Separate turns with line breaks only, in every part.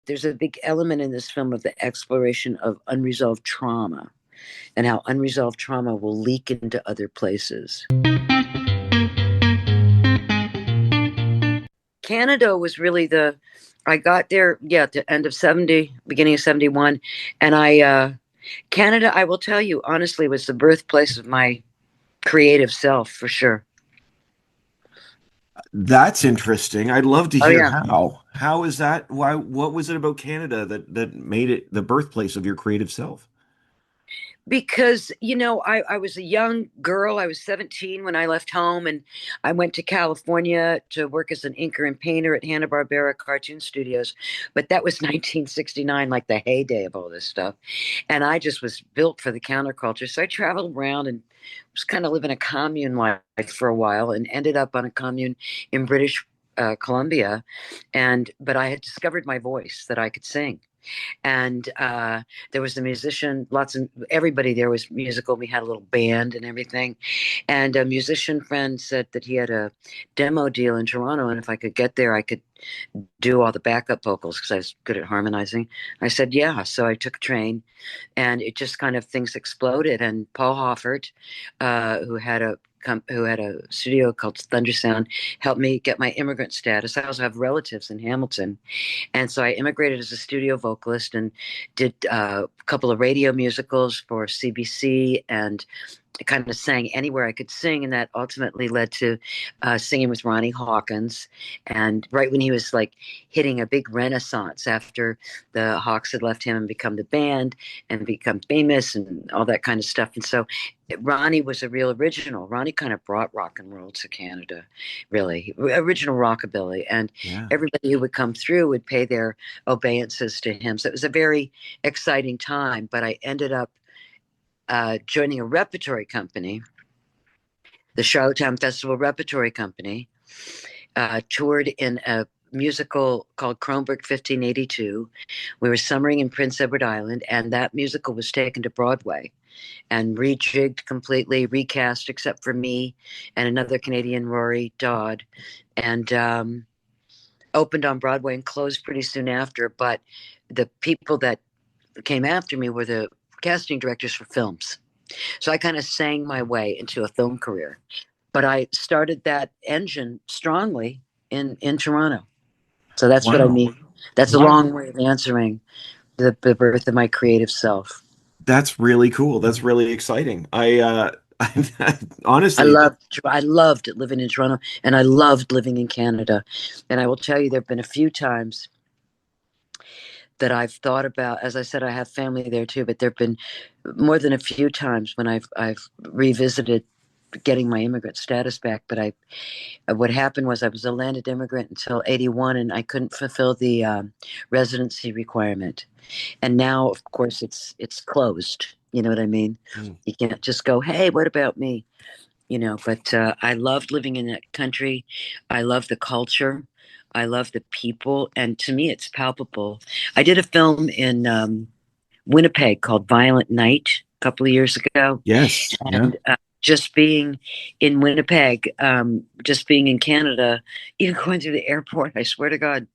there's a big element in this film of the exploration of unresolved trauma and how unresolved trauma will leak into other places. Canada was really I got there, yeah, at the end of 70, beginning of 71. And Canada, I will tell you, honestly, was the birthplace of my creative self for sure.
That's interesting. I'd love to
Oh,
hear
yeah.
how. How is that? Why, what was it about Canada that made it the birthplace of your creative self?
Because I was a young girl. I was 17 when I left home, and I went to California to work as an inker and painter at Hanna-Barbera Cartoon Studios. But that was 1969, like the heyday of all this stuff, and I just was built for the counterculture. So I traveled around and was kind of living a commune life for a while, and ended up on a commune in British Columbia. But I had discovered my voice, that I could sing. And there was a musician, lots of everybody there was musical. We had a little band and everything. And a musician friend said that he had a demo deal in Toronto, and if I could get there, I could do all the backup vocals because I was good at harmonizing. I said, yeah. So I took a train, and it just kind of things exploded. And Paul Hoffert, who had a studio called Thunder Sound, helped me get my immigrant status. I also have relatives in Hamilton, and so I immigrated as a studio vocalist and did a couple of radio musicals for CBC, and kind of sang anywhere I could sing. And that ultimately led to singing with Ronnie Hawkins. And right when he was like hitting a big renaissance after the Hawks had left him and become the band and become famous and all that kind of stuff. And so Ronnie was a real original. Ronnie kind of brought rock and roll to Canada, really, original rockabilly. And
Yeah.
everybody who would come through would pay their obeisances to him. So it was a very exciting time. But I ended up joining a repertory company, the Charlottetown Festival Repertory Company, toured in a musical called Kronberg 1582. We were summering in Prince Edward Island, and that musical was taken to Broadway and rejigged completely, recast except for me and another Canadian, Rory Dodd, and opened on Broadway and closed pretty soon after. But the people that came after me were the casting directors for films. So I kind of sang my way into a film career. But I started that engine strongly in Toronto. So that's what I
Wow.
mean. That's a
Wow.
long way of answering the birth of my creative self.
That's really cool. That's really exciting. Honestly,
I loved living in Toronto, and I loved living in Canada. And I will tell you, there have been a few times that I've thought about. As I said, I have family there too, but there have been more than a few times when I've revisited getting my immigrant status back. But what happened was I was a landed immigrant until 81, and I couldn't fulfill the residency requirement. And now, of course, it's closed. You know what I mean?
mm,
You can't just go, hey, what about me? But I loved living in that country. I love the culture. I love the people. And to me, it's palpable. I did a film in Winnipeg called Violent Night a couple of years ago.
yes, yeah.
And just being in Winnipeg, just being in Canada, even going through the airport, I swear to God,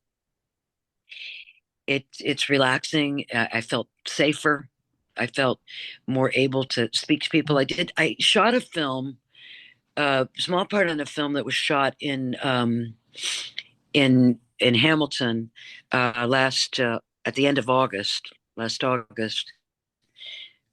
it's relaxing. I felt safer. I felt more able to speak to people. I shot a film, a small part on a film that was shot in Hamilton last at the end of August, last August,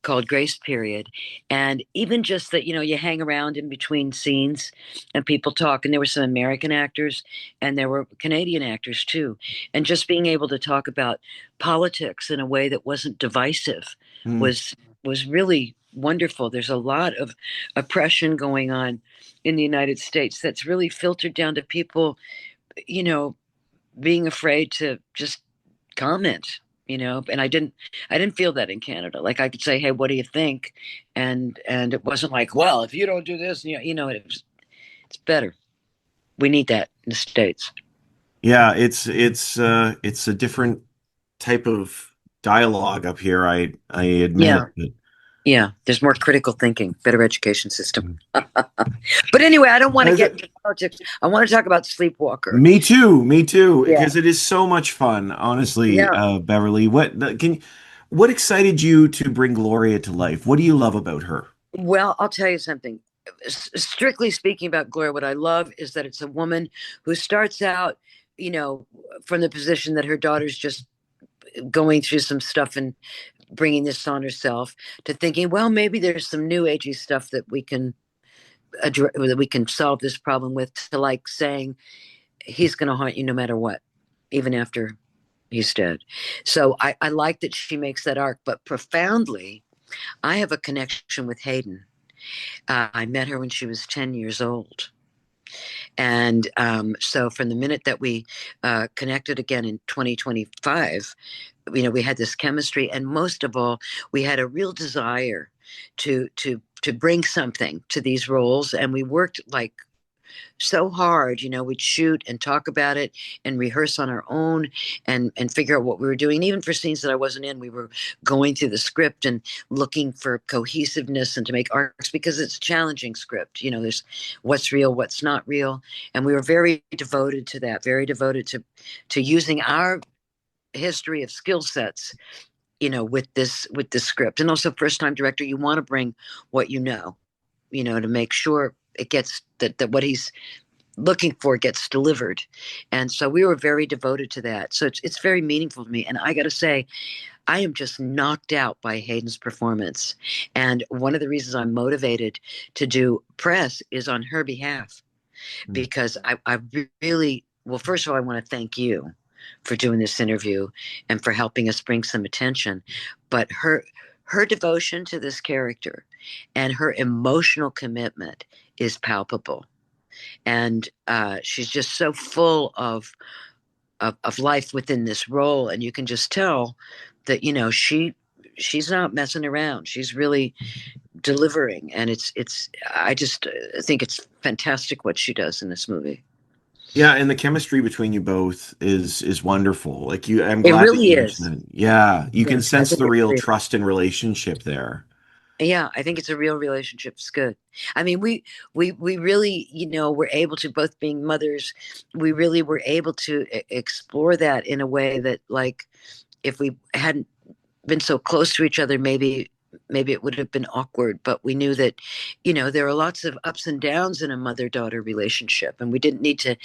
called Grace Period. And even just that, you hang around in between scenes and people talk. And there were some American actors and there were Canadian actors too. And just being able to talk about politics in a way that wasn't divisive
Mm,
was was really wonderful. There's a lot of oppression going on in the United States that's really filtered down to people, you know, being afraid to just comment, and I didn't feel that in Canada. Like I could say, hey, what do you think? And it wasn't like, well, if you don't do this, it's better. We need that in the States.
yeah, it's a different type of dialogue up here. I admit
Yeah.
it.
Yeah, there's more critical thinking, better education system.
Mm.
But anyway, I don't want to
As
get
a-
into politics. I want to talk about Sleepwalker.
Me too,
Yeah.
because it is so much fun, honestly,
Yeah.
Beverly. What excited you to bring Gloria to life? What do you love about her?
Well, I'll tell you something. Strictly speaking about Gloria, what I love is that it's a woman who starts out, you know, from the position that her daughter's just going through some stuff and bringing this on herself to thinking, well, maybe there's some new agey stuff that we can address, that we can solve this problem with, to like saying he's going to haunt you no matter what, even after he's dead. So I like that she makes that arc, but profoundly, I have a connection with Hayden. I met her when she was 10 years old. And so from the minute that we connected again in 2025, we had this chemistry. And most of all, we had a real desire to bring something to these roles. And we worked like so hard. We'd shoot and talk about it and rehearse on our own and figure out what we were doing. And even for scenes that I wasn't in, we were going through the script and looking for cohesiveness and to make arcs, because it's a challenging script. There's what's real, what's not real. And we were very devoted to that, very devoted to using our history of skill sets, with this script. And also, first time director, you want to bring what to make sure it gets that what he's looking for gets delivered. And so we were very devoted to that. So it's very meaningful to me. And I got to say, I am just knocked out by Hayden's performance. And one of the reasons I'm motivated to do press is on her behalf,
Mm.
because I really, well, first of all, I want to thank you for doing this interview and for helping us bring some attention. But her devotion to this character and her emotional commitment is palpable. And she's just so full of life within this role, and you can just tell that she's not messing around. She's really delivering, and it's I just think it's fantastic what she does in this movie.
Yeah, and the chemistry between you both is wonderful. I'm
It
glad that
really
you mentioned
is.
that. Yeah, you can
Yes, I
sense
think
the
it
real
really is.
trust and relationship there.
Yeah, I think it's a real relationship. It's good. I mean, we really, were able to, both being mothers, we really were able to explore that in a way that, like, if we hadn't been so close to each other, maybe it would have been awkward. But we knew that, there are lots of ups and downs in a mother-daughter relationship, and we didn't need to,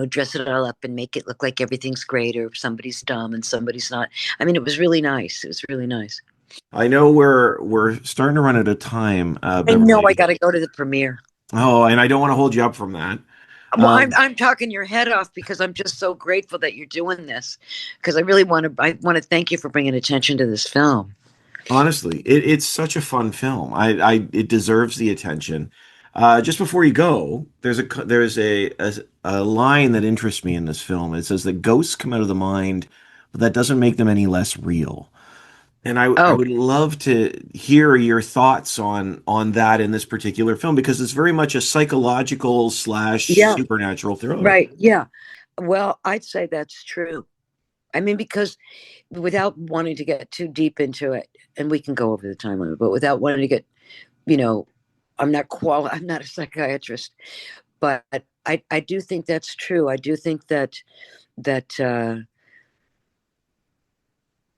dress it all up and make it look like everything's great or somebody's dumb and somebody's not. I mean, it was really nice. It was really nice.
I know we're starting to run out of time,
I know I
Beverly.
got to go to the premiere.
Oh, and I don't want to hold you up from that.
Well, I'm
Um,
I'm talking your head off because I'm just so grateful that you're doing this. Because I want to thank you for bringing attention to this film.
Honestly, it's such a fun film. It deserves the attention. Just before you go, there's a line that interests me in this film. It says that ghosts come out of the mind, but that doesn't make them any less real. And I
Oh,
would love to hear your thoughts on that in this particular film because it's very much a psychological slash
yeah,
supernatural thriller.
right, yeah. Well, I'd say that's true. I mean, because without wanting to get too deep into it, and we can go over the time limit, but without wanting to get, you know, I'm not a psychiatrist, but I do think that's true. I do think that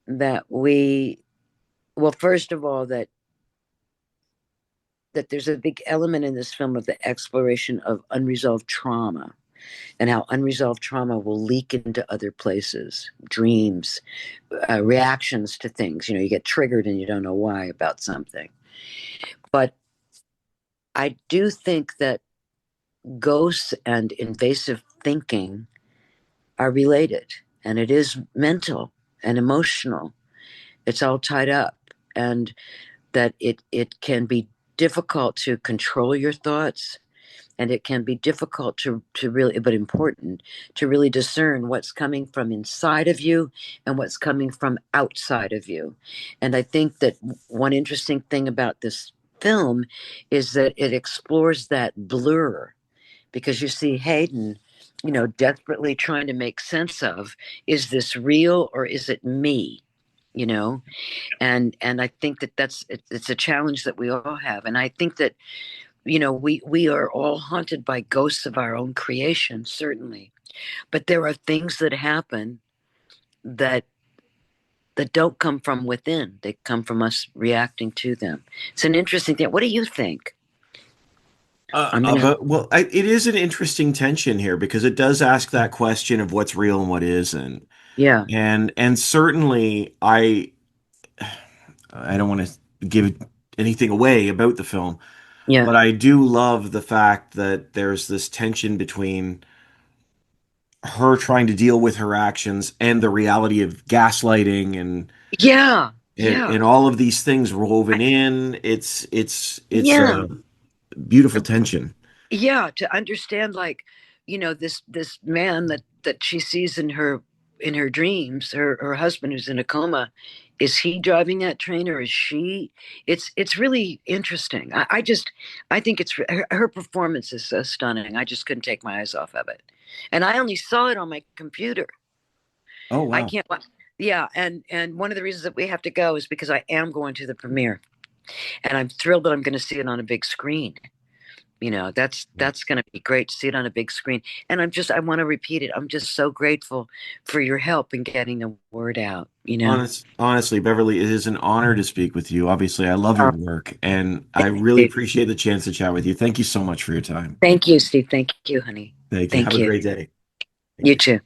that we, well, first of all, that there's a big element in this film of the exploration of unresolved trauma, and how unresolved trauma will leak into other places, dreams, reactions to things. You get triggered and you don't know why about something. But I do think that ghosts and invasive thinking are related, and it is mental and emotional. It's all tied up, and that it can be difficult to control your thoughts, and it can be difficult to really, but important, to really discern what's coming from inside of you and what's coming from outside of you. And I think that one interesting thing about this film is that it explores that blur, because you see Hayden, desperately trying to make sense of, is this real or is it me? you know. And I think that it's a challenge that we all have. And I think that, we are all haunted by ghosts of our own creation, certainly. But there are things that happen that don't come from within. They come from us reacting to them. It's an interesting thing. What do you think? I'm gonna
But well, it is an interesting tension here because it does ask that question of what's real and what isn't.
Yeah,
And certainly I don't want to give anything away about the film,
yeah,
but I do love the fact that there's this tension between her trying to deal with her actions and the reality of gaslighting
yeah, yeah.
and all of these things
I,
woven in. It's
yeah.
a beautiful tension.
Yeah, to understand, like, this man that she sees in her dreams, her husband who's in a coma, is he driving that train, or is she? It's really interesting. I think her performance is so stunning. I just couldn't take my eyes off of it, and I only saw it on my computer.
Oh
I
wow.
can't Yeah, and one of the reasons that we have to go is because I am going to the premiere, and I'm thrilled that I'm going to see it on a big screen. That's going to be great to see it on a big screen. And I want to repeat it, I'm just so grateful for your help in getting the word out.
Honestly, Beverly, it is an honor to speak with you. Obviously, I love your
Oh,
work, and I
thank
really
you.
appreciate the chance to chat with you. Thank you so much for your time.
Thank you, Steve. Thank you, honey.
Thank you. Have
Thank
a
you.
great day. Thank
You
you.
too.